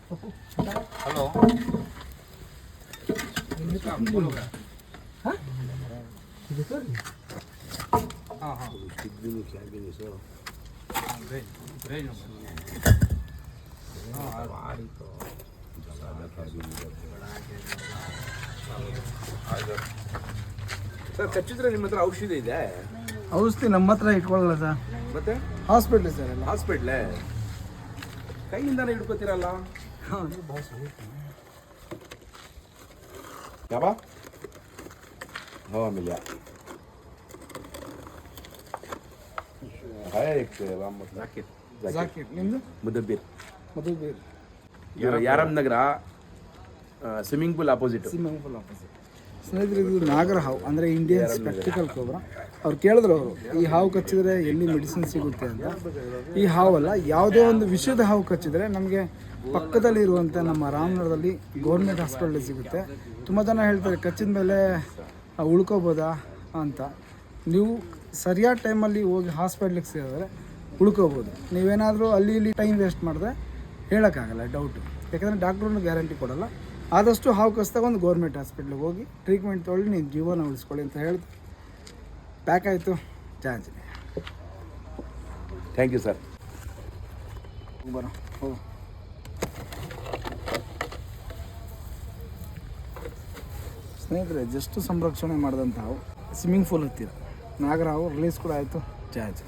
Hello ಹಾಂ ಹಾಂ sir ಕಚ್ಚಿದ್ರೆ ನಿಮ್ಮ ಹತ್ರ ಔಷಧಿ ಇದೆ? ಔಷಧಿ ನಮ್ಮ ಹತ್ರ ಇಟ್ಕೊಳ್ಳಲ್ಲ ಸರ್. ಮತ್ತೆ ಹಾಸ್ಪಿಟ್ಲ್ ಸರ್ ಎಲ್ಲ. ಹಾಸ್ಪಿಟ್ಲೇ ಕೈಯಿಂದಾನೆ ಹಿಡ್ಕೋತೀರಲ್ಲ? ಯಾವ हवा मिल गया है एक ಜಾಕಿರ್ ನಿಮ್ಮದು ಮುದಬ್ಬಿರ್ ಮಧುಬೇರ್ ಯಾರಮ್ ನಗರ swimming pool opposite. Swimming pool opposite. ಸ್ನೇಹಿತರೆ, ಇದು ನಾಗರ ಹಾವು ಅಂದರೆ ಇಂಡಿಯನ್ ಸ್ಪೆಕ್ಟಿಕಲ್ ಕೋಬ್ರಾ. ಅವ್ರು ಕೇಳಿದ್ರು, ಅವರು ಈ ಹಾವು ಕಚ್ಚಿದ್ರೆ ಎಲ್ಲಿ ಮೆಡಿಸಿನ್ ಸಿಗುತ್ತೆ ಅಂತ. ಈ ಹಾವಲ್ಲ, ಯಾವುದೇ ಒಂದು ವಿಷದ ಹಾವು ಕಚ್ಚಿದ್ರೆ ನಮಗೆ ಪಕ್ಕದಲ್ಲಿ ಇರುವಂಥ ನಮ್ಮ ರಾಮನಗರದಲ್ಲಿ ಗೌರ್ಮೆಂಟ್ ಹಾಸ್ಪಿಟಲ್ ಸಿಗುತ್ತೆ. ತುಂಬ ಜನ ಹೇಳ್ತಾರೆ ಕಚ್ಚಿದ ಮೇಲೆ ಉಳ್ಕೋಬೋದಾ ಅಂತ. ನೀವು ಸರಿಯಾದ ಟೈಮಲ್ಲಿ ಹೋಗಿ ಹಾಸ್ಪಿಟ್ಲಿಗೆ ಸೇರಿದ್ರೆ ಉಳ್ಕೋಬೋದು. ನೀವೇನಾದರೂ ಅಲ್ಲಿ ಇಲ್ಲಿ ಟೈಮ್ ವೇಸ್ಟ್ ಮಾಡಿದ್ರೆ ಹೇಳೋಕ್ಕಾಗಲ್ಲ, ಡೌಟು. ಯಾಕಂದರೆ ಡಾಕ್ಟ್ರನ್ನು ಗ್ಯಾರಂಟಿ ಕೊಡೋಲ್ಲ. ಆದಷ್ಟು ಹಾವು ಕಚ್ಚಿದಾಗ ಒಂದು ಗೌರ್ಮೆಂಟ್ ಹಾಸ್ಪಿಟ್ಲಿಗೆ ಹೋಗಿ ಟ್ರೀಟ್ಮೆಂಟ್ ತೊಗೊಳ್ಳಿ, ನೀವು ಜೀವನ ಉಳಿಸ್ಕೊಳ್ಳಿ ಅಂತ ಹೇಳ್ದು ಪ್ಯಾಕ್ ಆಯಿತು. Charge thank you sir. ಬರೋ ಹೋಗು. ಸ್ನೇಹಿತರೆ, ಜಸ್ಟ್ ಸಂರಕ್ಷಣೆ ಮಾಡಿದಂಥ ಹಾವು ಸ್ವಿಮ್ಮಿಂಗ್ ಪೂಲ್ ಹತ್ತಿರ ನಾಗರ ಹಾವು ರಿಲೀಸ್ ಕೂಡ ಆಯಿತು. ಚಾರ್ಜ್